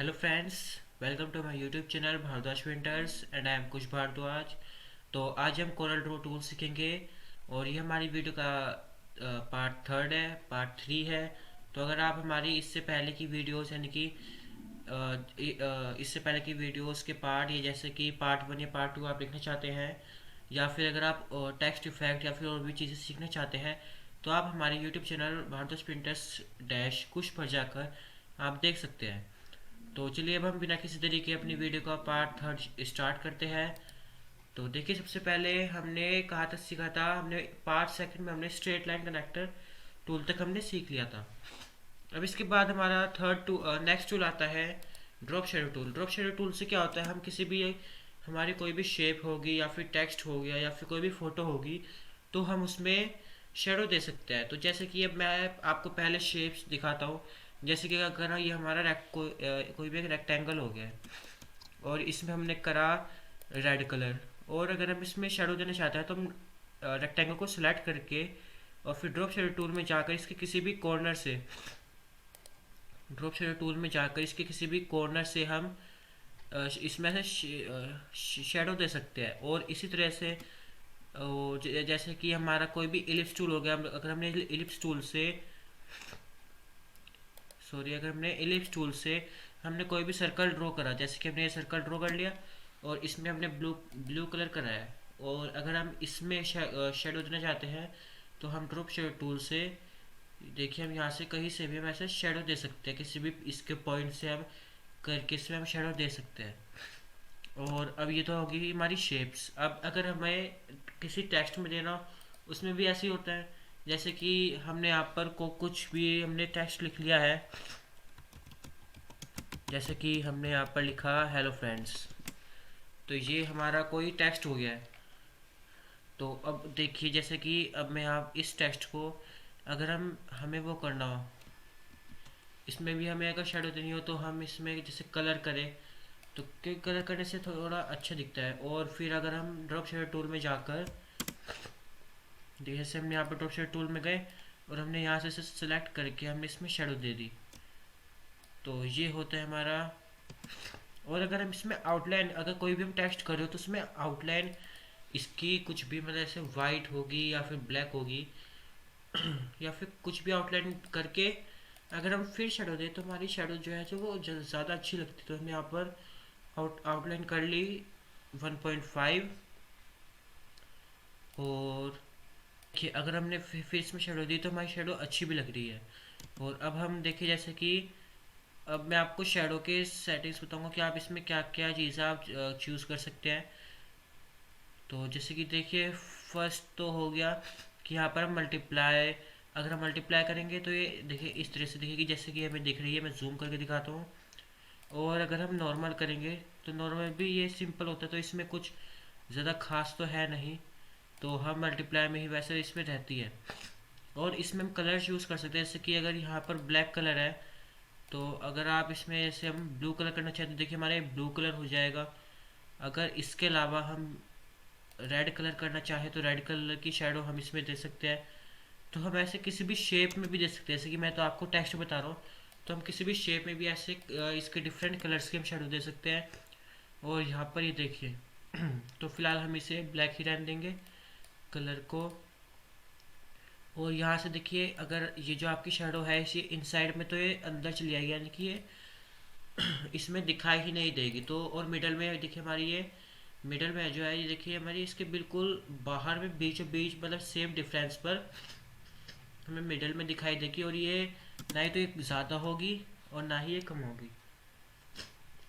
Hello friends, welcome to my YouTube channel Bhardwaj painters and I am Kush Bhardwaj. तो आज हम Corel Draw tool सीखेंगे और ये हमारी वीडियो का पार्ट थर्ड है, पार्ट थ्री है। तो अगर आप हमारी इससे पहले की वीडियोस यानी कि इससे पहले की वीडियोस के पार्ट या जैसे कि पार्ट वन या पार्ट टू आप देखना चाहते हैं, या फिर अगर आप टेक्स्ट इफेक्ट या फिर और भी चीज़ें सीखना चाहते हैं, तो आप हमारे YouTube channel Bhardwaj painters dash Kush पर जाकर आप देख सकते हैं। तो चलिए अब हम बिना किसी देरी के अपनी वीडियो का पार्ट थर्ड स्टार्ट करते हैं। तो देखिए, सबसे पहले हमने कहा था सीखा था हमने पार्ट सेकंड में हमने स्ट्रेट लाइन कनेक्टर टूल तक हमने सीख लिया था। अब इसके बाद हमारा थर्ड टू नेक्स्ट टूल आता है drop shadow tool. Drop shadow tool से क्या होता है, हम किसी भी हमारी कोई भी शेप होगी या फिर टेक्स्ट हो गया या फिर कोई भी फोटो होगी, तो हम उसमें शेडो दे सकते हैं। तो जैसे कि अब मैं आपको पहले शेप्स दिखाता हूँ। जैसे कि अगर ये हमारा कोई भी एक रेक्टेंगल हो गया है और इसमें हमने करा रेड कलर, और अगर हम इसमें शेडो देना चाहते हैं तो हम रेक्टेंगल को सिलेक्ट करके और फिर ड्रॉप शेडो टूल में जाकर इसके किसी भी कॉर्नर से ड्रॉप शेडो टूल में जाकर इसके किसी भी कॉर्नर से हम इसमें से शेडो दे सकते हैं। और इसी तरह से जैसे कि हमारा कोई भी इलिप्स टूल हो गया, अगर हमने इलिप्स टूल से अगर हमने इलिप्स टूल से हमने कोई भी सर्कल ड्रॉ करा, जैसे कि हमने ये सर्कल ड्रॉ कर लिया और इसमें हमने ब्लू ब्लू कलर करा है, और अगर हम इसमें शेडो देना चाहते हैं तो हम ड्रॉप शेडो टूल से देखिए हम यहाँ से कहीं से भी हम ऐसे शेडो दे सकते हैं, किसी भी इसके पॉइंट से हम करके इसमें हम शेडो दे सकते हैं। और अब ये तो होगी हमारी शेप्स। अब अगर हमें किसी टेक्स्ट में देना हो, उसमें भी ऐसे ही होता है। जैसे कि हमने यहाँ पर को कुछ भी हमने टेक्स्ट लिख लिया है, जैसे कि हमने यहाँ पर लिखा हेलो फ्रेंड्स, तो ये हमारा कोई टेक्स्ट हो गया है। तो अब देखिए, जैसे कि अब मैं आप इस टेक्स्ट को अगर हमें वो करना हो, इसमें भी हमें अगर शेडो देनी हो तो हम इसमें जैसे कलर करें, तो कलर करने से थोड़ा अच्छा दिखता है। और फिर अगर हम ड्रॉप शेडो टूल में जाकर जैसे हमने यहाँ पर ड्रॉप शेडो टूल में गए और हमने यहाँ से सेलेक्ट करके हमने इसमें शेडो दे दी, तो ये होता है हमारा। और अगर हम इसमें आउटलाइन, अगर कोई भी हम टेक्स्ट कर रहे हो तो उसमें आउटलाइन इसकी कुछ भी मतलब ऐसे वाइट होगी या फिर ब्लैक होगी या फिर कुछ भी आउटलाइन करके अगर हम फिर शेडो दें तो हमारी शेडो जो है जो वो ज़्यादा अच्छी लगती है। तो हमने यहाँ पर आउटलाइन कर ली 1.5, और देखिए अगर हमने फिर इसमें शेडो दी तो हमारी शेडो अच्छी भी लग रही है। और अब हम देखिए, जैसे कि अब मैं आपको शेडो के सेटिंग्स बताऊंगा कि आप इसमें क्या क्या चीज़ें आप चूज़ कर सकते हैं। तो जैसे कि देखिए, फर्स्ट तो हो गया कि यहाँ पर हम मल्टीप्लाई, अगर हम मल्टीप्लाई करेंगे तो ये देखिए इस तरह से दिखेगी जैसे कि हमें दिख रही है। मैं जूम करके दिखाता हूँ। और अगर हम नॉर्मल करेंगे तो नॉर्मल भी ये सिंपल होता है, तो इसमें कुछ ज़्यादा खास तो है नहीं। तो हम मल्टीप्लाई में ही वैसे इसमें रहती है। और इसमें हम कलर यूज़ कर सकते हैं, जैसे कि अगर यहाँ पर ब्लैक कलर है तो अगर आप इसमें जैसे हम ब्लू कलर करना चाहते हैं, देखिए हमारे ब्लू कलर हो जाएगा। अगर इसके अलावा हम रेड कलर करना चाहें तो रेड कलर की शेडो हम इसमें दे सकते हैं। तो हम ऐसे किसी भी शेप में भी दे सकते हैं, जैसे कि मैं तो आपको टेक्स्ट बता रहा हूँ, तो हम किसी भी शेप में भी ऐसे इसके डिफरेंट कलर्स की हम शेडो दे सकते हैं। और यहाँ पर ये देखिए तो फिलहाल हम इसे ब्लैक ही रहने देंगे कलर को। और यहाँ से देखिए, अगर ये जो आपकी शेडो है इसे इनसाइड में, तो ये अंदर चली जाएगी, यानी कि ये इसमें दिखाई ही नहीं देगी। तो और मिडल में देखिए हमारी ये मिडल में जो है ये देखिए हमारी इसके बिल्कुल बाहर में बीचों बीच मतलब सेम डिफरेंस पर हमें मिडल में दिखाई देगी। और ये ना ही तो ये ज़्यादा होगी और ना ही ये कम होगी।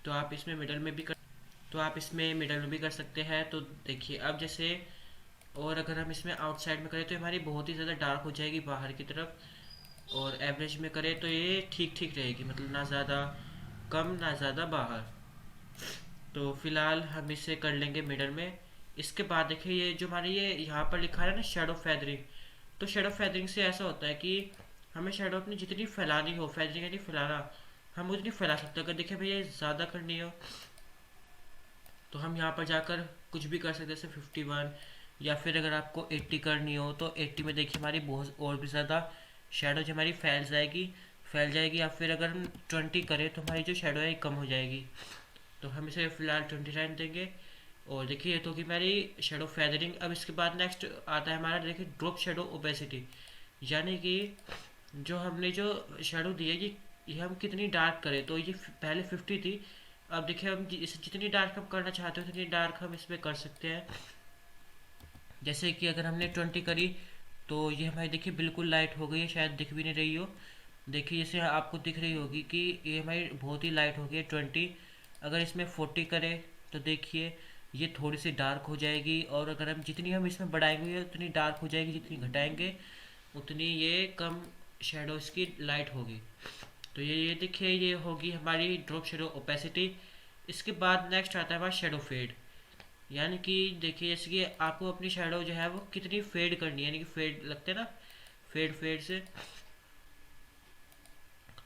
तो आप इसमें मिडल में भी कर तो आप इसमें मिडल में भी कर सकते हैं। तो देखिए अब जैसे, और अगर हम इसमें आउटसाइड में करें तो हमारी बहुत ही ज़्यादा डार्क हो जाएगी बाहर की तरफ, और एवरेज में करें तो ये ठीक ठीक रहेगी, मतलब ना ज़्यादा कम ना ज़्यादा बाहर। तो फिलहाल हम इसे कर लेंगे मिडल में। इसके बाद देखिए ये जो हमारी ये यहाँ पर लिखा है ना शेडो फेदरिंग, तो शेडो फेदरिंग से ऐसा होता है कि हमें शेडो अपनी जितनी फैलानी हो, फेदरिंग यानी फैलाना, हम उतनी फैला सकते हैं। अगर देखिए भैया ज़्यादा करनी हो तो हम यहाँ पर जाकर कुछ भी कर सकते हैं, जैसे 51, या फिर अगर आपको 80 करनी हो तो 80 में देखिए हमारी बहुत और भी ज़्यादा शेडो जो हमारी फैल जाएगी, फैल जाएगी, या फिर अगर हम 20 करें तो हमारी जो शेडो है कम हो जाएगी। तो हम इसे फ़िलहाल 29 देंगे। और देखिए ये तो कि हमारी शेडो फेदरिंग। अब इसके बाद नेक्स्ट आता है हमारा, देखिए ड्रॉप शेडो ओपेसिटी, यानी कि जो हमने जो शेडो दी है ये हम कितनी डार्क करें। तो ये पहले 50 थी, अब देखिए हम इसे जितनी डार्क हम करना चाहते हो उतनी डार्क हम इसमें कर सकते हैं। जैसे कि अगर हमने 20 करी तो ये हमारी देखिए बिल्कुल लाइट हो गई है, शायद दिख भी नहीं रही हो। देखिए जैसे आपको दिख रही होगी कि ये हमारी बहुत ही लाइट हो गई है 20। अगर इसमें 40 करें तो देखिए ये थोड़ी सी डार्क हो जाएगी, और अगर हम इसमें बढ़ाएंगे उतनी डार्क हो जाएगी, जितनी घटाएंगे उतनी ये कम शेडो इसकी लाइट होगी। तो ये देखिए ये होगी हमारी ड्रॉप शेडो ओपेसिटी। इसके बाद नेक्स्ट आता है हमारा शेडो फेड, यानी कि देखिए जैसे कि आपको अपनी शेडो जो है वो कितनी फेड करनी है, यानी कि फेड लगते हैं ना, फेड फेड से।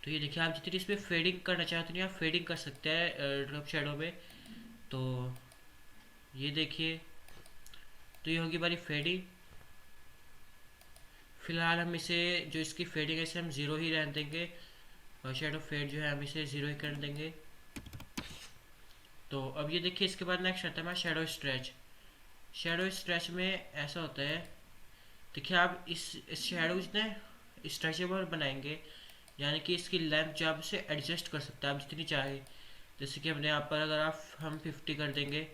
तो ये देखिए आप जितनी इसमें फेडिंग करना चाहते हैं आप फेडिंग कर सकते हैं ड्रॉप शेडो में। तो ये देखिए, तो ये होगी हमारी फेडिंग। फिलहाल हम इसे जो इसकी फेडिंग है इसे हम ज़ीरो ही रहने देंगे, और शेडो फेड जो है हम इसे ज़ीरो ही कर देंगे। तो अब ये देखिए इसके बाद नेक्स्ट आता है हमारा शेडो स्ट्रेच। शेडो स्ट्रेच में ऐसा होता है, देखिए आप इस शेडो जितने स्ट्रेचेबल बनाएंगे, यानी कि इसकी लेंथ जो आप इसे एडजस्ट कर सकते हैं आप जितनी चाहे। जैसे कि हमने यहाँ पर अगर आप हम 50 कर देंगे,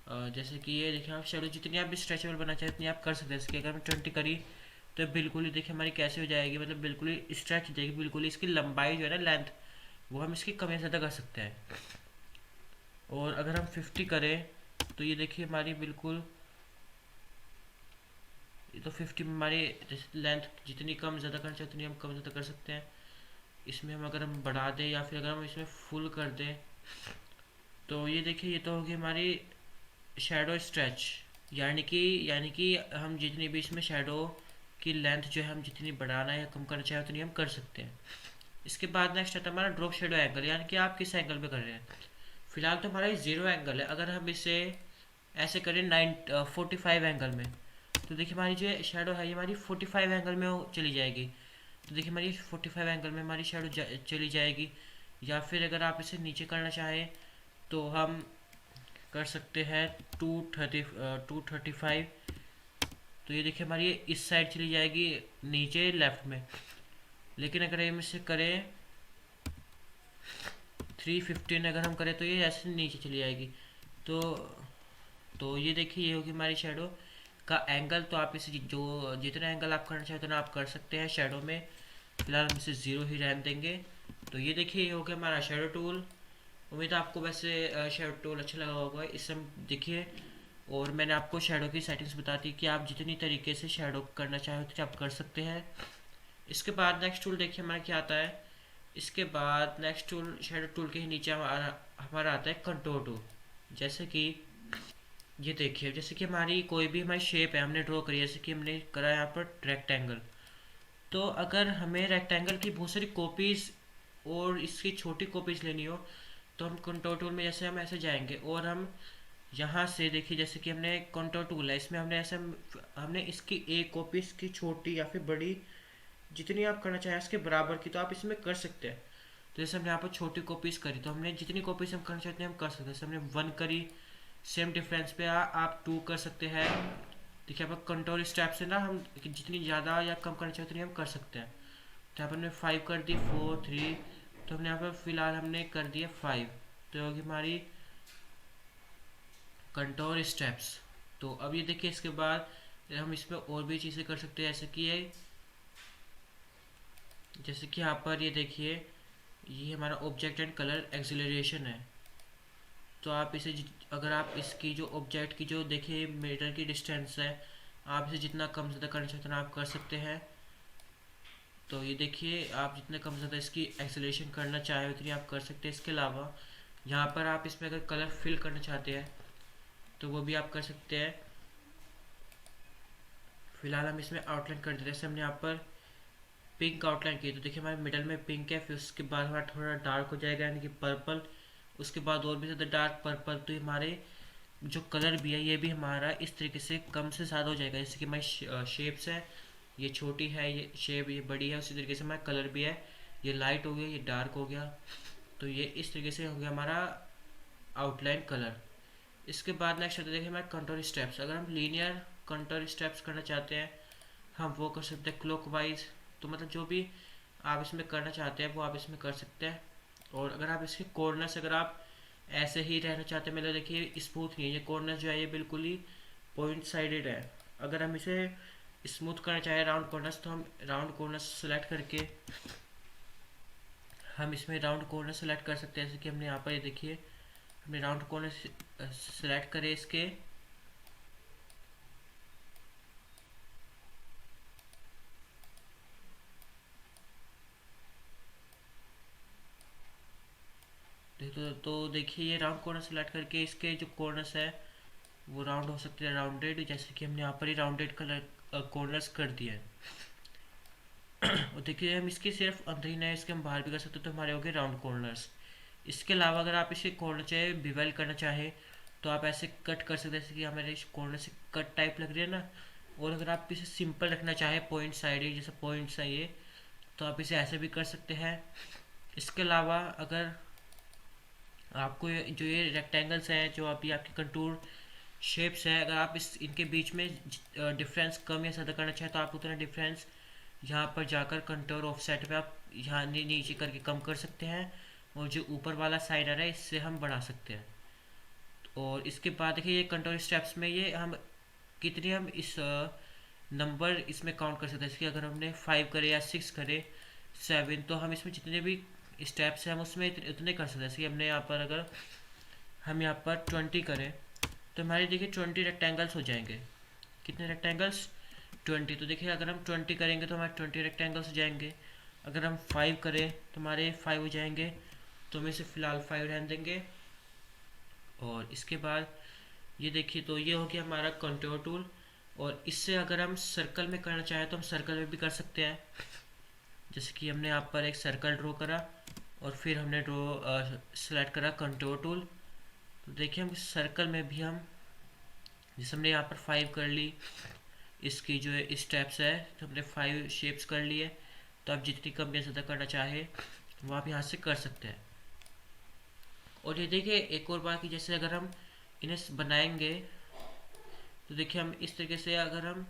जैसे कि ये देखिए आप शेडो जितनी आप स्ट्रेचेबल बनाना चाहें उतनी आप कर सकते हैं। जैसे कि अगर हम 20 करी तो बिल्कुल ही देखिए हमारी कैसे हो जाएगी, मतलब बिल्कुल ही स्ट्रेच हो जाएगी, बिल्कुल ही इसकी लंबाई जो है ना लेंथ वो हम इसकी कम या ज़्यादा कर सकते हैं। और अगर हम 50 करें तो ये देखिए हमारी बिल्कुल, ये तो 50 में हमारी लेंथ जितनी कम ज़्यादा करना चाहते उतनी हम कम ज़्यादा कर सकते हैं। इसमें हम अगर हम बढ़ा दें या फिर अगर हम इसमें फुल कर दें तो ये देखिए ये तो होगी हमारी शेडो स्ट्रेच, यानी कि हम जितनी भी इसमें शेडो की लेंथ जो है हम जितनी बढ़ाना या कम करना चाहें उतनी हम कर सकते हैं। इसके बाद नेक्स्ट आता है हमारा ड्रॉप शेडो एंगल, यानी कि आप किस एंगल पे कर रहे हैं। फिलहाल तो हमारा ये जीरो एंगल है, अगर हम इसे ऐसे करें 45 एंगल में तो देखिए हमारी जो शेडो है ये हमारी 45 एंगल में चली जाएगी। तो देखिए हमारी 45 एंगल में हमारी शेडो चली जाएगी। या फिर अगर आप इसे नीचे करना चाहें तो हम कर सकते हैं 235। तो ये देखिए हमारी इस साइड चली जाएगी नीचे लेफ्ट में। लेकिन अगर हम इसे करें 315 अगर हम करें तो ये ऐसे नीचे चली जाएगी। तो ये देखिए ये होगी हमारी शेडो का एंगल। तो आप इसे जो जितना एंगल आप करना चाहते हैं आप कर सकते हैं शेडो में। फिलहाल हम इसे ज़ीरो ही रहने देंगे। तो ये देखिए ये हो गया हमारा शेडो टूल। उम्मीद है आपको वैसे शेडो टूल अच्छा लगा होगा। इससे देखिए, और मैंने आपको शेडो की सेटिंग्स बता दी कि आप जितनी तरीके से शेडो करना चाहें तो आप कर सकते हैं। इसके बाद नेक्स्ट टूल देखिए हमारा क्या आता है। इसके बाद नेक्स्ट टूल शेडो टूल के ही नीचे हमारा आता है कंटूर टूल। जैसे कि ये देखिए, जैसे कि हमारी कोई भी हमारी शेप है हमने ड्रॉ करी है, जैसे कि हमने करा यहाँ पर रेक्टेंगल। तो अगर हमें रेक्टेंगल की बहुत सारी कॉपीज़ और इसकी छोटी कॉपीज़ लेनी हो तो हम कंटूर टूल में जैसे हम ऐसे जाएंगे और हम यहाँ से देखिए, जैसे कि हमने कंटूर टूल है इसमें हमने ऐसे हमने इसकी एक कॉपी इसकी छोटी या फिर बड़ी जितनी आप करना चाहें इसके बराबर की तो आप इसमें कर सकते हैं। तो जैसे हमने यहाँ पर छोटी कॉपीज़ करी तो हमने जितनी कॉपीज़ हम करना चाहते हैं हम कर सकते हैं। जैसे हमने 1 करी, सेम डिफरेंस पे आप 2 कर सकते हैं। देखिए यहाँ पर कंट्रोल स्टेप से ना हम जितनी ज़्यादा या कम करना चाहते हैं हम कर सकते हैं। तो यहाँ पर हमने 5 कर दी, 4 3, तो हमने यहाँ पर फिलहाल हमने कर दिया 5। तो होगी हमारी कंट्रोल स्टेप्स। तो अब ये देखिए इसके बाद हम इसमें और भी चीज़ें कर सकते हैं, जैसे कि यहाँ पर ये देखिए ये हमारा ऑब्जेक्ट एंड कलर एक्सिलरेशन है। तो आप इसे अगर आप इसकी जो ऑब्जेक्ट की जो देखिए मीटर की डिस्टेंस है आप इसे जितना कम ज़्यादा करना चाहते हैं आप कर सकते हैं। तो ये देखिए आप जितने कम ज़्यादा इसकी एक्सेलरेशन करना चाहें उतनी आप कर सकते हैं। इसके अलावा यहाँ पर आप इसमें अगर कलर फिल करना चाहते हैं तो वो भी आप कर सकते हैं। फिलहाल हम इसमें आउटलाइन कर देते हैं। जैसे हमने यहाँ पर पिंक आउटलाइन की तो देखिए हमारे मिडल में पिंक है, फिर उसके बाद हमारा थोड़ा डार्क हो जाएगा यानी कि पर्पल, उसके बाद और भी ज़्यादा डार्क पर्पल। तो हमारे जो कलर भी है ये भी हमारा इस तरीके से कम से ज़्यादा हो जाएगा। जैसे कि हमारी शेप्स है, ये छोटी है, ये शेप ये बड़ी है, उसी तरीके से हमारा कलर भी है ये लाइट हो गया, ये डार्क हो गया। तो ये इस तरीके से हो गया हमारा आउटलाइन कलर। इसके बाद नेक्स्ट होता है देखिए हमारे कंट्रोल स्टेप्स। अगर हम लीनियर कंट्रोल स्टेप्स करना चाहते हैं हम वो कर सकते हैं क्लॉकवाइज। तो मतलब जो भी आप इसमें करना चाहते हैं वो आप इसमें कर सकते हैं। और अगर आप इसके कॉर्नर्स अगर आप ऐसे ही रहना चाहते हैं, मतलब देखिए स्मूथ नहीं है ये कॉर्नर जो है, ये बिल्कुल ही पॉइंट साइडेड है। अगर हम इसे स्मूथ करना चाहें राउंड कॉर्नर्स, तो हम राउंड कॉर्नर्स सेलेक्ट करके हम इसमें राउंड कॉर्नर सेलेक्ट कर सकते हैं। जैसे कि हमने यहाँ पर ये देखिए हमने राउंड कॉर्नर सेलेक्ट करे इसके। तो देखिए ये राउंड कॉर्नर सेलेक्ट करके इसके जो कॉर्नर्स है वो राउंड हो सकते हैं, राउंडेड, जैसे कि हमने यहाँ पर ही राउंडेड कलर कॉर्नर्स कर दिया है। और देखिए हम इसकी सिर्फ अंदर ही नहीं, इसके हम बाहर भी कर सकते हैं, तो हमारे हो गए राउंड कॉर्नर्स। इसके अलावा अगर आप इसे कॉर्नर चाहे बिवेल करना चाहे तो आप ऐसे कट कर सकते हैं, जैसे कि हमारे इस कॉर्नर से कट टाइप लग रही है ना। और अगर आप इसे सिंपल रखना चाहे पॉइंट साइड जैसे पॉइंट्स है ये, तो आप इसे ऐसे भी कर सकते हैं। इसके अलावा अगर आपको जो ये रेक्टेंगल्स हैं जो अभी आपके कंटूर शेप्स हैं, अगर आप इस इनके बीच में डिफरेंस कम या ज़्यादा करना चाहें तो आप उतना डिफरेंस यहाँ पर जाकर कंटूर ऑफसेट पे आप यहाँ नीचे करके कम कर सकते हैं। और जो ऊपर वाला साइड आ रहा है इससे हम बढ़ा सकते हैं। और इसके बाद देखिए ये कंट्रोल स्टेप्स में ये हम कितनी हम इस नंबर इसमें काउंट कर सकते हैं। जैसे कि अगर हमने 5 करे या 6 करे 7, तो हम इसमें जितने भी स्टेप्स हैं हम उसमें उतने कर सकते हैं। जैसे कि हमने यहाँ पर अगर हम यहाँ पर 20 करें तो हमारे देखिए 20 रेक्टेंगल्स हो जाएंगे। कितने रेक्टेंगल्स? 20। तो देखिए अगर हम 20 करेंगे तो हमारे 20 रेक्टेंगल्स हो जाएंगे। अगर हम 5 करें तो हमारे 5 हो जाएंगे। तो हम इसे फ़िलहाल 5 रहने देंगे। और इसके बाद ये देखिए तो ये हो गया हमारा कंटूर टूल। और इससे अगर हम सर्कल में करना चाहें तो हम सर्कल में भी कर सकते हैं। जैसे कि हमने यहाँ पर एक सर्कल ड्रॉ करा और फिर हमने सेलेक्ट करा कंटूर टूल। तो देखिए हम सर्कल में भी हम जैसे हमने यहाँ पर 5 कर ली, इसकी जो है स्टेप्स है तो हमने 5 शेप्स कर लिए। तो आप जितनी कम या ज़्यादा करना चाहे वो आप यहाँ से कर सकते हैं। और ये देखिए एक और बात की, जैसे अगर हम इन्हें बनाएंगे तो देखिए हम इस तरीके से अगर हम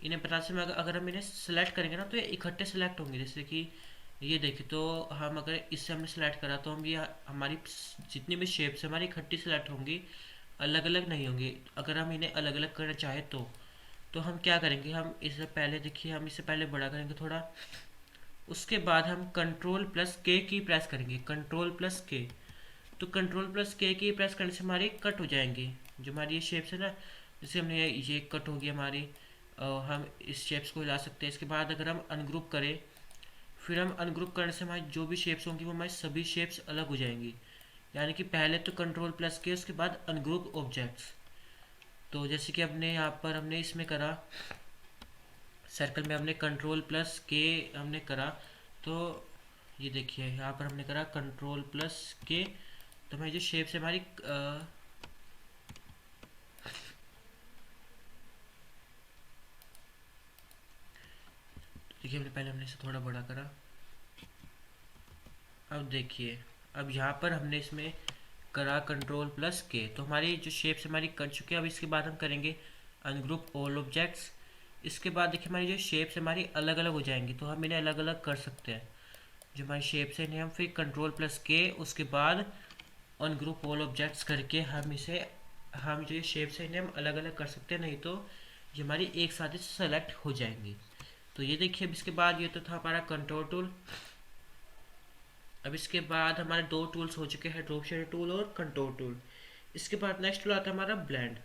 इन्हें बता से अगर हम इन्हें सेलेक्ट करेंगे ना तो ये इकट्ठे सेलेक्ट होंगे। जैसे कि ये देखिए तो हम अगर इससे हमने सेलेक्ट करा तो हम ये हमारी जितनी भी शेप्स हमारी इकट्ठी सेलेक्ट होंगी, अलग अलग नहीं होंगी। अगर हम इन्हें अलग अलग करना चाहे तो हम क्या करेंगे, हम इससे पहले देखिए हम इससे पहले बड़ा करेंगे थोड़ा। उसके बाद हम कंट्रोल प्लस के की प्रेस करेंगे, कंट्रोल प्लस के। तो कंट्रोल प्लस के की प्रेस करने से हमारी कट हो जाएंगी जो हमारी ये शेप्स है ना। जैसे हमने ये कट होगी हमारी, हम इस शेप्स को हिला सकते हैं। इसके बाद अगर हम अनग्रुप करें, फिर हम अनग्रुप करने से हमारी जो भी शेप्स होंगी वो हमारी सभी शेप्स अलग हो जाएंगी। यानी कि पहले तो कंट्रोल प्लस के, उसके बाद अनग्रुप ऑब्जेक्ट्स। तो जैसे कि हमने यहाँ पर हमने इसमें करा सर्कल में हमने कंट्रोल प्लस के हमने करा। तो ये देखिए यहाँ पर हमने करा कंट्रोल प्लस के। तो हमारी जो शेप्स है हमारी देखिए हमने इसे थोड़ा बड़ा करा। अब देखिए अब यहाँ पर हमने इसमें करा कंट्रोल प्लस के, तो हमारी जो शेप्स हमारी कर चुके हैं। अब इसके बाद हम करेंगे अनग्रुप ऑल ऑब्जेक्ट्स। इसके बाद देखिए हमारी जो शेप्स हमारी अलग अलग हो जाएंगी, तो हम इन्हें अलग अलग कर सकते हैं। जो हमारी शेप्स हैं इन्हें हम फिर कंट्रोल प्लस के उसके बाद अनग्रुप ऑल ऑब्जेक्ट्स करके हम जो ये शेप्स हैं इन्हें हम अलग अलग कर सकते हैं, नहीं तो ये हमारी एक साथ ही सेलेक्ट हो जाएंगी। तो ये देखिए अब इसके बाद ये तो था हमारा कंट्रोल टूल। अब इसके बाद हमारे दो टूल्स हो चुके हैं, ड्रॉप शेडो टूल और कंट्रोल टूल। इसके बाद नेक्स्ट टूल आता है हमारा ब्लेंड।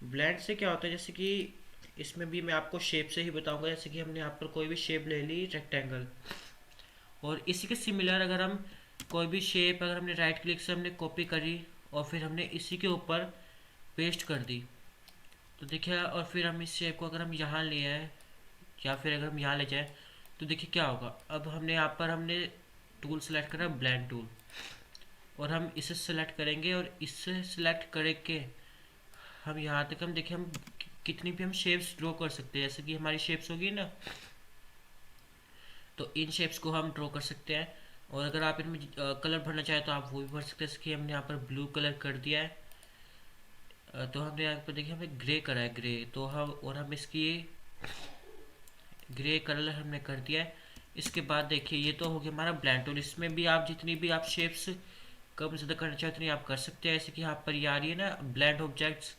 ब्लेंड से क्या होता है, जैसे कि इसमें भी मैं आपको शेप से ही बताऊंगा। जैसे कि हमने यहाँ पर कोई भी शेप ले ली रेक्टेंगल, और इसी के सिमिलर अगर हम कोई भी शेप अगर हमने राइट क्लिक से हमने कॉपी करी और फिर हमने इसी के ऊपर पेस्ट कर दी, तो देखिए और फिर हम इस शेप को अगर हम यहाँ ले आए या फिर अगर हम यहाँ ले जाए तो देखिए क्या होगा। अब हमने यहाँ पर हमने टूल सेलेक्ट करा ब्लेंड टूल, और हम इसे सेलेक्ट करेंगे और इससे सेलेक्ट करके हम यहाँ तक हम देखिए हम कितनी भी हम शेप्स ड्रॉ कर सकते हैं। जैसे कि हमारी शेप्स होगी ना, तो इन शेप्स को हम ड्रॉ कर सकते हैं। और अगर आप इनमें कलर भरना चाहें तो आप वो भी भर सकते हैं। इसकी हमने यहाँ पर ब्लू कलर कर दिया है। तो हमने यहाँ पर देखिए हमें ग्रे करा है, ग्रे, तो हम इसकी ग्रे कलर हमने कर दिया है। इसके बाद देखिए ये तो हो गया हमारा ब्लेंड टूल। इसमें भी आप जितनी भी आप शेप्स कम ज़्यादा करना चाहें उतनी आप कर सकते हैं। जैसे कि यहाँ पर ये आ रही है ना ब्लेंड ऑब्जेक्ट्स,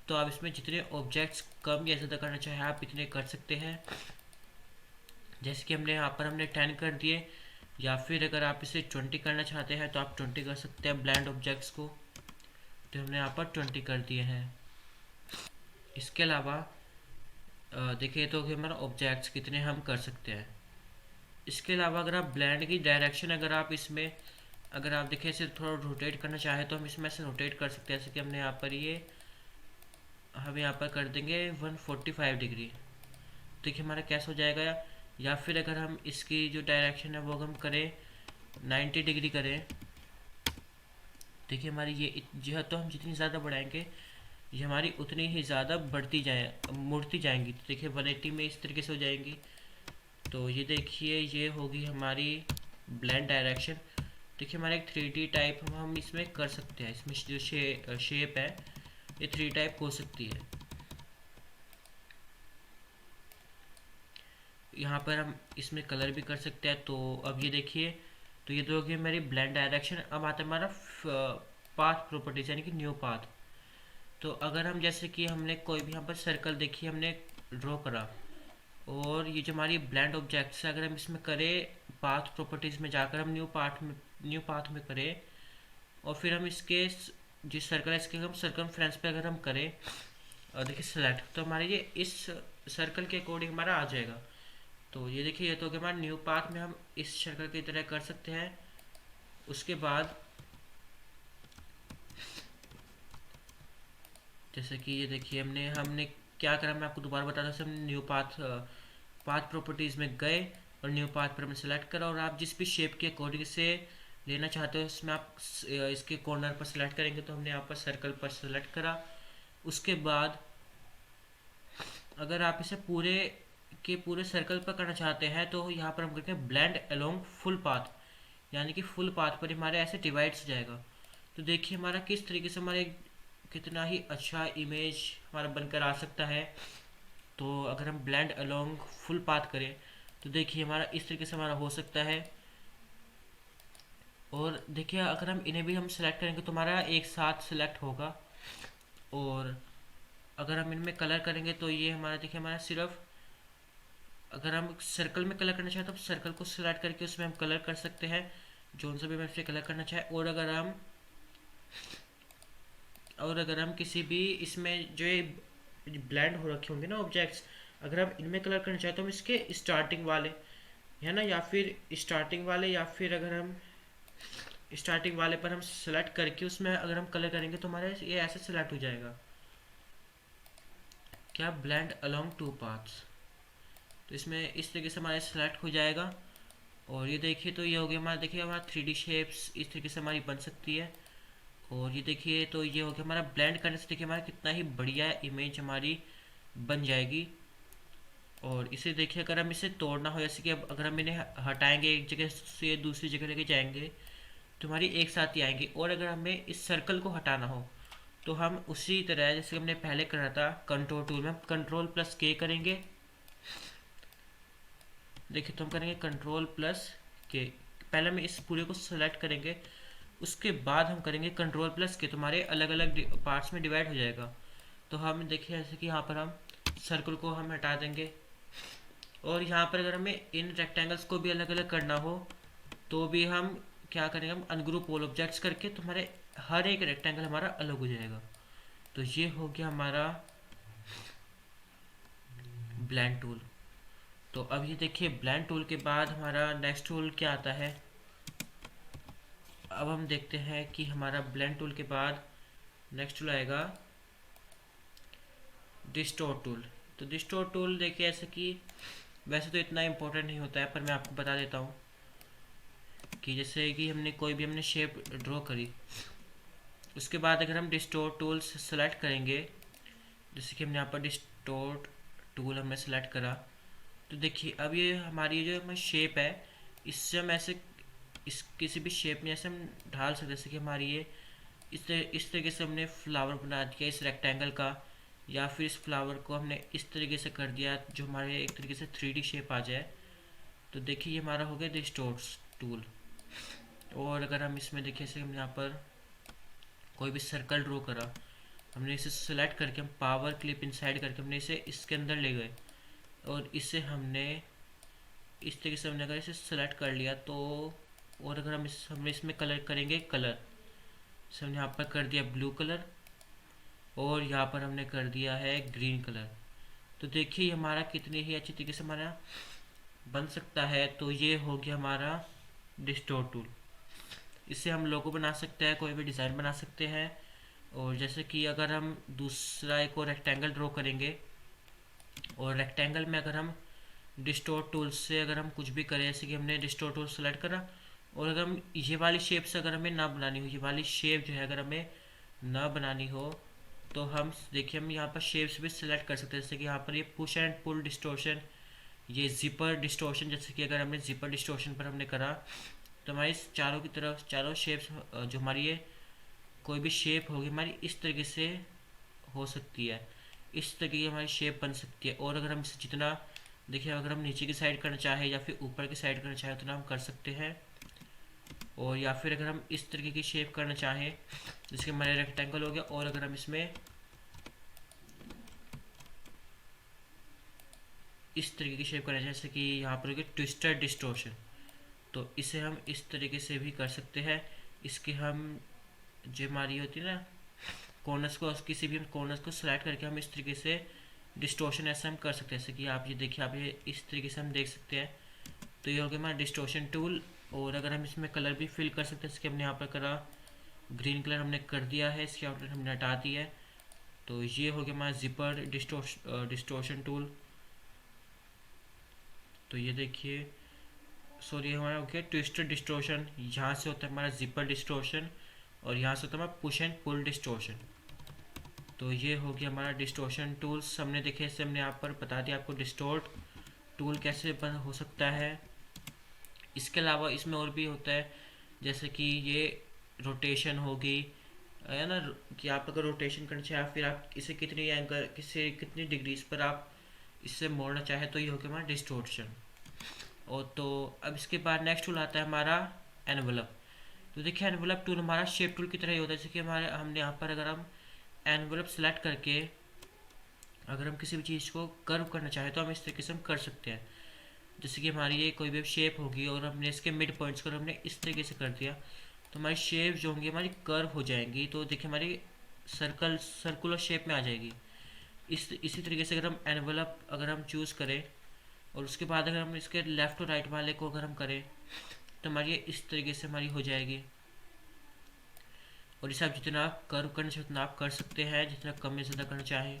तो आप इसमें जितने ऑब्जेक्ट्स कम या ज़्यादा करना चाहें आप इतने कर सकते हैं। जैसे कि हमने यहाँ पर हमने 10 कर दिए, या फिर अगर आप इसे 20 करना चाहते हैं तो आप 20 कर सकते हैं ब्लेंड ऑब्जेक्ट्स को। तो हमने यहाँ पर 20 कर दिए हैं। इसके अलावा देखिए तो कि हमारा ऑब्जेक्ट्स कितने हम कर सकते हैं। इसके अलावा अगर आप ब्लेंड की डायरेक्शन अगर आप इसमें अगर आप देखिए इसे थोड़ा रोटेट करना चाहें तो हम इसमें से रोटेट कर सकते हैं। जैसे कि हमने यहाँ पर हम यहाँ पर कर देंगे 145 डिग्री। देखिए हमारा कैसे हो जाएगा। या फिर अगर हम इसकी जो डायरेक्शन है वो हम करें 90 डिग्री करें, देखिए हमारी ये जो है तो हम जितनी ज़्यादा बढ़ाएंगे ये हमारी उतनी ही ज़्यादा मुड़ती जाएंगी। तो देखिए 180 में इस तरीके से हो जाएंगी। तो ये देखिए ये होगी हमारी ब्लेंड डायरेक्शन। देखिए हमारा एक 3D टाइप हम इसमें कर सकते हैं। इसमें जो शेप है ये 3 टाइप हो सकती है। यहाँ पर हम इसमें कलर भी कर सकते हैं। तो अब ये देखिए तो ये तो होगी मेरी ब्लेंड डायरेक्शन। अब आता है हमारा पाथ प्रॉपर्टीज यानी कि न्यू पाथ। तो अगर हम जैसे कि हमने कोई भी यहाँ पर सर्कल देखिए हमने ड्रॉ करा, और ये जो हमारी ब्लेंड ऑब्जेक्ट्स है अगर हम इसमें करें पाथ प्रॉपर्टीज़ में जाकर हम न्यू पाथ में करें, और फिर हम इसके जिस सर्कल है इसके हम सर्कमफ्रेंस पे अगर हम करें और देखिए सेलेक्ट, तो हमारे ये इस सर्कल के अकॉर्डिंग हमारा आ जाएगा। तो ये देखिए ये तो कि हमारे न्यू पाथ में हम इस सर्कल की तरह कर सकते हैं। उसके बाद जैसे कि ये देखिए हमने क्या करा, मैं आपको दोबारा बता दूँ। हम न्यू पाथ प्रॉपर्टीज़ में गए और न्यू पाथ पर हमने सेलेक्ट करा, और आप जिस भी शेप के अकॉर्डिंग से लेना चाहते हो उसमें आप इसके कॉर्नर पर सेलेक्ट करेंगे। तो हमने यहाँ पर सर्कल पर सेलेक्ट करा। उसके बाद अगर आप इसे पूरे सर्कल पर करना चाहते हैं तो यहाँ पर हम करते हैं ब्लेंड अलोंग फुल पाथ, यानी कि फुल पाथ पर हमारे ऐसे डिवाइड हो जाएगा। तो देखिए हमारा किस तरीके से हमारे कितना ही अच्छा इमेज हमारा बनकर आ सकता है। तो अगर हम ब्लेंड अलोंग फुल पाथ करें तो देखिए हमारा इस तरीके से हमारा हो सकता है। और देखिए अगर हम इन्हें भी हम सेलेक्ट करेंगे तो हमारा एक साथ सेलेक्ट होगा। और अगर हम इनमें कलर करेंगे तो ये हमारा देखिए हमारा सिर्फ अगर हम सर्कल में कलर करना चाहें तो सर्कल को सिलेक्ट करके उसमें हम कलर कर सकते हैं जो सा भी हम इसमें कलर करना चाहें। और अगर हम किसी भी इसमें जो ब्लेंड हो रखे होंगे ना ऑब्जेक्ट्स, अगर हम इनमें कलर करना चाहें तो हम इसके स्टार्टिंग वाले है ना, या फिर अगर हम स्टार्टिंग वाले पर हम सेलेक्ट करके उसमें अगर हम कलर करेंगे तो हमारा ये ऐसे सेलेक्ट हो जाएगा क्या, ब्लेंड अलोंग टू पाथ्स। तो इसमें इस तरीके से हमारा सेलेक्ट हो जाएगा। और ये देखिए तो ये हो गया हमारा, देखिए हमारा 3D शेप्स इस तरीके से हमारी बन सकती है। और ये देखिए तो ये हो गया हमारा ब्लेंड करने से देखिए हमारा कितना ही बढ़िया इमेज हमारी बन जाएगी। और इसे देखिए अगर हम इसे तोड़ना हो, जैसे कि अब अगर हम इन्हें हटाएंगे एक जगह से दूसरी जगह लेके जाएंगे तो हमारी एक साथ ही आएंगे। और अगर हमें इस सर्कल को हटाना हो तो हम उसी तरह जैसे हमने पहले करा था कंट्रोल टूल में हम Ctrl+K करेंगे। देखिए तो हम करेंगे Ctrl+K। पहले हम इस पूरे को सेलेक्ट करेंगे, उसके बाद हम करेंगे Ctrl+K, तो हमारे अलग अलग पार्ट्स में डिवाइड हो जाएगा। तो हम देखिए जैसे कि यहाँ पर हम सर्कल को हम हटा देंगे, और यहाँ पर अगर हमें इन रेक्टेंगल्स को भी अलग अलग करना हो तो भी हम क्या करेंगे, हम अनग्रुप ऑल ऑब्जेक्ट्स करके तो हमारे हर एक रेक्टेंगल हमारा अलग हो जाएगा। तो ये हो गया हमारा ब्लेंड टूल। तो अब ये देखिए ब्लेंड टूल के बाद हमारा नेक्स्ट टूल क्या आता है। अब हम देखते हैं कि हमारा ब्लेंड टूल के बाद नेक्स्ट टूल आएगा डिस्टोर्ट टूल। तो डिस्टोर्ट टूल देखिए ऐसे कि वैसे तो इतना इम्पोर्टेंट नहीं होता है, पर मैं आपको बता देता हूँ कि जैसे कि हमने शेप ड्रॉ करी, उसके बाद अगर हम डिस्टोर्ट टूल सेलेक्ट करेंगे, जैसे कि हमने यहाँ पर डिस्टोर्ट टूल हमने सेलेक्ट करा, तो देखिए अब ये हमारी जो हमारी शेप है, इससे हम ऐसे इस किसी भी शेप में ऐसे हम ढाल सकते हैं, जैसे कि हमारी ये इस तरीके से हमने फ्लावर बना दिया इस रेक्टेंगल का, या फिर इस फ्लावर को हमने इस तरीके से कर दिया जो हमारे एक तरीके से 3D शेप आ जाए। तो देखिए ये हमारा हो गया डिस्टोर्स टूल। और अगर हम इसमें देखिए जैसे हम यहाँ पर कोई भी सर्कल ड्रॉ करा, हमने इसे सेलेक्ट करके हम पावर क्लिप इनसाइड करके हमने इसे इसके अंदर ले गए, और इसे हमने इस तरीके से हमने अगर इसे सेलेक्ट कर लिया तो, और अगर हमने इसमें कलर करेंगे कलर, जैसे हमने यहाँ पर कर दिया ब्लू कलर और यहाँ पर हमने कर दिया है ग्रीन कलर। तो देखिए हमारा कितने ही अच्छी तरीके से हमारा बन सकता है। तो ये हो गया हमारा डिस्टोर टूल। इससे हम लोगो बना सकते हैं, कोई भी डिज़ाइन बना सकते हैं। और जैसे कि अगर हम दूसरा एक और रेक्टेंगल ड्रॉ करेंगे, और रेक्टेंगल में अगर हम डिस्टोर टूल से अगर हम कुछ भी करें, जैसे कि हमने डिस्टोर टूल सेलेक्ट करा, और अगर हम ये वाली शेप से अगर हमें ना बनानी हो, ये वाली शेप जो है अगर हमें ना बनानी हो, तो हम देखिए हम यहाँ पर शेप्स भी सिलेक्ट कर सकते हैं। जैसे कि यहाँ पर ये पुश एंड पुल डिस्टोर्शन, ये जिपर डिस्टोर्शन, जैसे कि अगर हमने जिपर डिस्टोर्शन पर हमने करा तो हमारी चारों की तरफ चारों शेप्स जो हमारी ये कोई भी शेप होगी हमारी इस तरीके से हो सकती है, इस तरीके की हमारी शेप बन सकती है। और अगर हम इसे जितना देखिए अगर हम नीचे की साइड करना चाहें या फिर ऊपर की साइड करना चाहें उतना हम कर सकते हैं। और या फिर अगर हम इस तरीके की शेप करना चाहें, जैसे कि हमारे रेक्टेंगल हो गया, और अगर हम इसमें इस तरीके की शेप करना चाहें, जैसे कि यहाँ पर हो गया ट्विस्टेड डिस्टोर्शन, तो इसे हम इस तरीके से भी कर सकते हैं। इसके हम जो हमारी होती है ना कॉर्नर्स को, किसी भी कॉर्नर्स को सेलेक्ट करके हम इस तरीके से डिस्टोर्शन ऐसे हम कर सकते हैं। जैसे कि आप ये देखिए, आप ये इस तरीके से हम देख सकते हैं। तो ये हो गया हमारा डिस्टोर्शन टूल। और अगर हम इसमें कलर भी फिल कर सकते हैं, जैसे कि हमने यहाँ पर करा ग्रीन कलर हमने कर दिया है, इसकी आउटलाइन हमने हटा दी है। तो ये हो गया हमारा जिपर डिस्टोर्शन टूल। तो ये देखिए, सॉरी हमारा हो गया ट्विस्टेड डिस्टोर्शन, यहाँ से होता है हमारा जिपर डिस्टोर्शन, और यहाँ से होता है हमारा पुश एंड पुल डिस्टोर्शन। तो ये हो गया हमारा डिस्टोर्शन टूल्स। हमने देखे इससे हमने यहाँ पर बता दिया आपको डिस्टोर्ट टूल कैसे हो सकता है। इसके अलावा इसमें और भी होता है, जैसे कि ये रोटेशन होगी, है ना, कि आप अगर रोटेशन करना चाहें फिर आप इसे कितनी एंगल किसे कितनी डिग्रीज पर आप इससे मोड़ना चाहे, तो ये हो गया हमारा डिस्टोर्शन। और तो अब इसके बाद नेक्स्ट टूल आता है हमारा एनवलप। तो देखिए एनवलप टूल हमारा शेप टूल की तरह ही होता है। जैसे कि हमारे हमने यहाँ पर अगर हम एनवलप सेलेक्ट करके अगर हम किसी भी चीज़ को कर्व करना चाहें तो हम इस तरीके से हम कर सकते हैं। जैसे कि हमारी ये कोई भी शेप होगी और हमने इसके मिड पॉइंट्स को हमने इस तरीके से कर दिया, तो हमारी शेप जो होंगी हमारी कर्व हो जाएंगी। तो देखिए हमारी सर्कुलर शेप में आ जाएगी। इसी तरीके से अगर हम एनवलप अगर हम चूज़ करें और उसके बाद अगर हम इसके लेफ़्ट और राइट वाले को अगर हम करें तो हमारी ये इस तरीके से हमारी हो जाएगी। और इसे आप जितना आप कर्व करना चाहें उतना आप कर सकते हैं, जितना कम या ज़्यादा करना चाहें,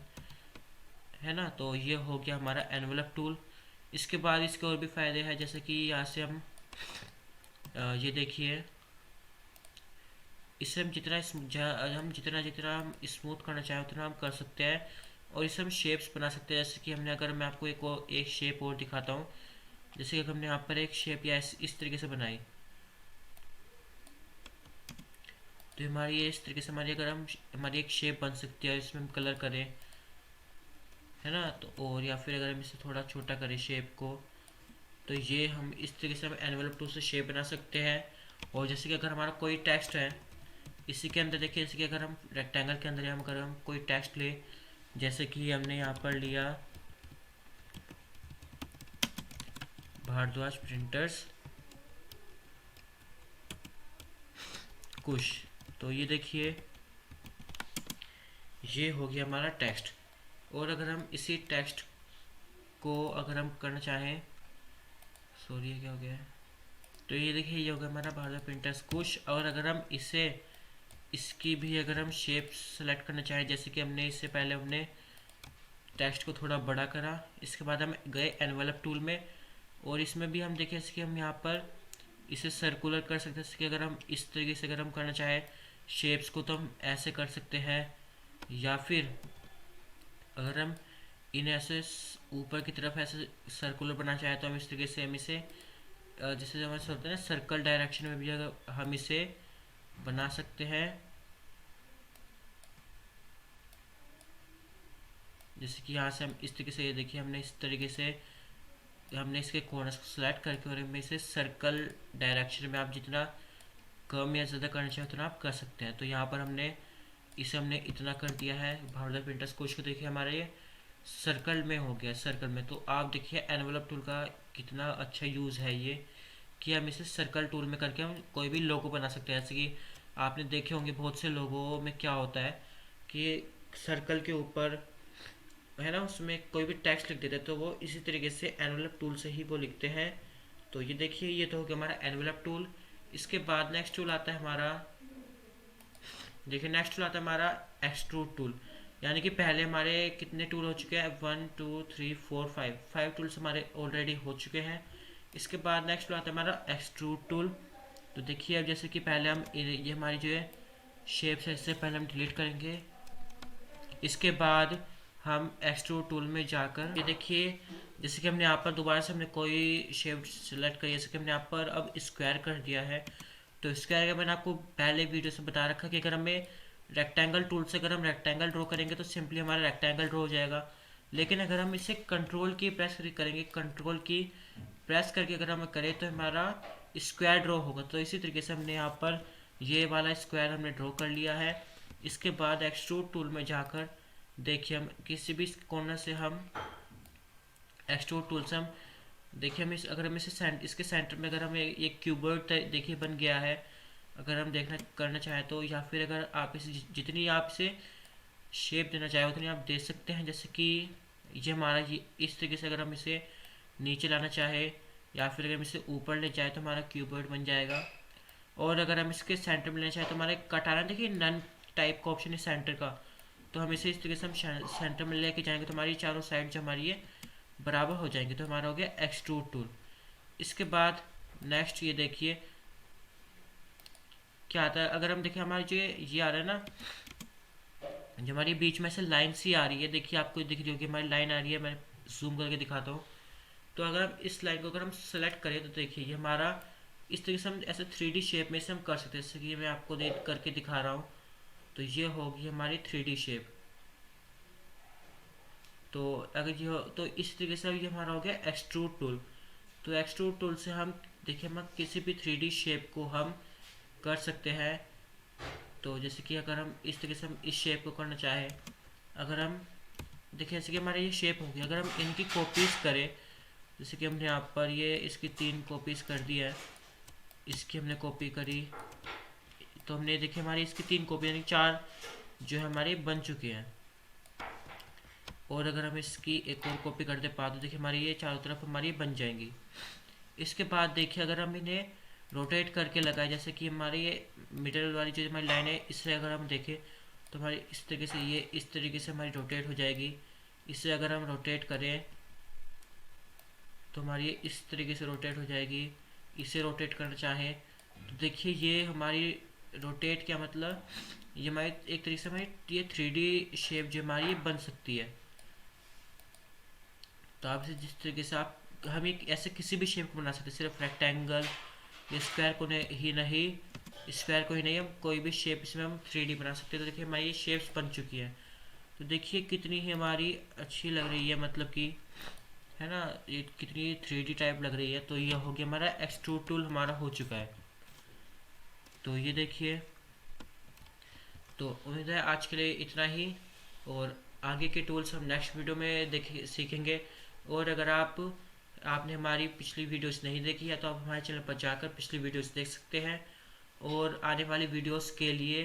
है ना। तो ये हो गया हमारा एनवलप टूल। इसके बाद इसके और भी फ़ायदे हैं, जैसे कि यहाँ से हम ये देखिए, इससे हम जितना जितना हम स्मूथ करना चाहें उतना हम कर सकते हैं। और इससे हम शेप्स बना सकते हैं। जैसे कि हमने अगर मैं आपको एक शेप और दिखाता हूँ, जैसे कि हमने यहाँ पर एक शेप या इस तरीके से बनाई, तो हमारी ये इस तरीके से हमारी एक शेप बन सकती है, इसमें हम कलर करें, है ना। तो और या फिर अगर हम इसे थोड़ा छोटा करें शेप को, तो ये हम इस तरीके से हम एनवलप टूल से शेप बना सकते हैं। और जैसे कि अगर हमारा कोई टेक्स्ट है इसी के अंदर, देखिए जैसे कि अगर हम रेक्टेंगल के अंदर हम कोई टेक्स्ट ले, जैसे कि हमने यहाँ पर लिया भारद्वाज प्रिंटर्स कुश, तो ये देखिए ये हो गया हमारा टेक्स्ट। और अगर हम इसी टेक्स्ट को अगर हम करना चाहें, सॉरी ये क्या हो गया है, तो ये देखिए ये हो गया हमारा भारद्वाज प्रिंटर्स कुश। और अगर हम इसकी भी अगर हम शेप सेलेक्ट करना चाहें, जैसे कि हमने इससे पहले हमने टेक्स्ट को थोड़ा बड़ा करा, इसके बाद हम गए एनवलप टूल में, और इसमें भी हम देखें कि हम यहाँ पर इसे सर्कुलर कर सकते हैं। जैसे कि अगर हम इस तरीके से अगर हम करना चाहें शेप्स को तो हम ऐसे कर सकते हैं, या फिर अगर हम इन्हें ऐसे ऊपर की तरफ ऐसे सर्कुलर बनाना चाहे तो हम इस तरीके से हम इसे जैसे हमारे होता है ना सर्कल डायरेक्शन में भी अगर हम इसे बना सकते हैं। जैसे कि यहाँ से हम इस तरीके से, ये देखिए हमने इस तरीके से हमने इसके कॉर्नर्स को सिलेक्ट करके और हम इसे सर्कल डायरेक्शन में आप जितना कम या ज़्यादा करना चाहें उतना आप कर सकते हैं। तो यहाँ पर हमने इतना कर दिया है। भारत प्रिंटर्स कोच को देखिए हमारा ये सर्कल में हो गया, सर्कल में। तो आप देखिए एनवलप टूल का कितना अच्छा यूज़ है ये, कि हम इसे सर्कल टूल में करके हम कोई भी लोगो बना सकते हैं। जैसे कि आपने देखे होंगे बहुत से लोगों में क्या होता है कि सर्कल के ऊपर है ना, उसमें कोई भी टेक्स्ट लिख देते हैं, तो वो इसी तरीके से एनवलप टूल से ही वो लिखते हैं। तो ये देखिए ये तो हो गया हमारा एनवलप टूल। इसके बाद नेक्स्ट टूल आता है हमारा, देखिए नेक्स्ट टूल आता है हमारा एक्सट्रूड टूल। यानी कि पहले हमारे कितने टूल हो चुके हैं, 1 2 3 4 5 टूल्स हमारे ऑलरेडी हो चुके हैं। इसके बाद नेक्स्ट टूल आता है हमारा एक्सट्रूड टूल। तो देखिए अब जैसे कि पहले हम ये हमारी जो है शेप्स है, इससे पहले हम डिलीट करेंगे। इसके बाद हम एक्सट्रूड टूल में जाकर ये देखिए जैसे कि हमने यहाँ पर दोबारा से हमने कोई शेप सेलेक्ट करी, जैसे कि हमने यहाँ पर अब स्क्वायर कर दिया है। तो स्क्वायर का मैंने आपको पहले वीडियो से बता रखा कि अगर हमें रेक्टेंगल टूल से अगर हम रेक्टेंगल ड्रॉ करेंगे तो सिंपली हमारा रेक्टेंगल ड्रॉ हो जाएगा। लेकिन अगर हम इसे कंट्रोल की प्रेस करेंगे, कंट्रोल की प्रेस करके अगर हम करें तो हमारा स्क्वायर ड्रॉ होगा। तो इसी तरीके से हमने यहाँ पर ये वाला स्क्वायर हमने ड्रॉ कर लिया है। इसके बाद एक्सट्रूड टूल में जाकर देखिए हम किसी भी कॉर्नर से हम एक्सट्रूड टूल से हम देखिए हम अगर हम इसे इसके सेंटर में अगर हमें एक क्यूबर्ड देखिए बन गया है, अगर हम देखना करना चाहें तो, या फिर अगर आप इसे जितनी आप इसे शेप देना चाहें उतनी आप दे सकते हैं। जैसे कि ये हमारा ये इस तरीके से अगर हम इसे नीचे लाना चाहे या फिर अगर हम इसे ऊपर ले जाए तो हमारा क्यूबर्ड बन जाएगा। और अगर हम इसके सेंटर में लेना चाहें तो हमारा कटाना देखिए नन टाइप का ऑप्शन है सेंटर का, तो हम इसे इस तरीके से हम सेंटर में लेके जाएंगे तो हमारी चारों साइड जो हमारी ये बराबर हो जाएंगे। तो हमारा हो गया एक्सट्रूड टूल। इसके बाद नेक्स्ट ये देखिए क्या आता है, अगर हम देखें हमारी जो ये आ रहा है ना, जो हमारी बीच में से लाइन सी आ रही है, देखिए आपको दिख रही होगी हमारी लाइन आ रही है, मैं जूम करके दिखाता हूँ। तो अगर हम इस लाइन को अगर हम सेलेक्ट करें तो देखिए ये हमारा इस तरीके से हम ऐसे 3D शेप में से हम कर सकते हैं। जैसे कि मैं आपको करके दिखा रहा हूँ, तो ये होगी हमारी 3D शेप। तो अगर ये हो तो इस तरीके से ये हमारा हो गया एक्सट्रूड टूल। तो एक्सट्रूड टूल से हम देखिए हम किसी भी 3D शेप को हम कर सकते हैं। तो जैसे कि अगर हम इस तरीके से हम इस शेप को करना चाहें, अगर हम देखिए जैसे कि हमारा ये शेप हो गया, अगर हम इनकी कॉपीज़ करें, जैसे कि हमने यहाँ पर ये इसकी 3 कॉपीज़ कर दी है, इसकी हमने कॉपी करी, तो हमने देखिए हमारी इसकी 3 कॉपी यानी 4 जो है हमारी बन चुकी हैं। और अगर हम इसकी एक और कॉपी करते पा तो देखिए हमारी ये चारों तरफ हमारी बन जाएंगी। इसके बाद देखिए अगर हम इन्हें रोटेट करके लगाए, जैसे कि हमारी ये मिडल वाली जो हमारी लाइन है इससे अगर हम देखें तो हमारी इस तरीके से ये इस तरीके से हमारी रोटेट हो जाएगी। इसे अगर हम रोटेट करें तो हमारी ये इस तरीके से रोटेट हो जाएगी। इसे रोटेट करना चाहें तो देखिए ये हमारी रोटेट क्या मतलब, ये हमारी एक तरीके से हमारी ये 3D शेप जो हमारी बन सकती है। तो आप इसे जिस तरीके से आप हम एक ऐसे किसी भी शेप को बना सकते हैं, सिर्फ रेक्टेंगल या स्क्वायर को ही नहीं, स्क्वायर को ही नहीं, हम कोई भी शेप इसमें हम 3D बना सकते हैं। तो देखिए हमारी ये शेप्स बन चुकी है। तो देखिए कितनी ही हमारी अच्छी लग रही है, मतलब कि है ना, ये कितनी 3D टाइप लग रही है। तो ये हो गया हमारा एक्सट्रूड टूल हमारा हो चुका है। तो ये देखिए, तो उम्मीद है आज के लिए इतना ही, और आगे के टूल्स हम नेक्स्ट वीडियो में सीखेंगे। और अगर आपने हमारी पिछली वीडियोस नहीं देखी है तो आप हमारे चैनल पर जाकर पिछली वीडियोस देख सकते हैं। और आने वाली वीडियोस के लिए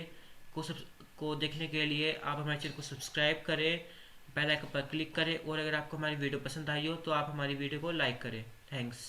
को देखने के लिए आप हमारे चैनल को सब्सक्राइब करें, बेल आइकन पर क्लिक करें, और अगर आपको हमारी वीडियो पसंद आई हो तो आप हमारी वीडियो को लाइक करें। थैंक्स।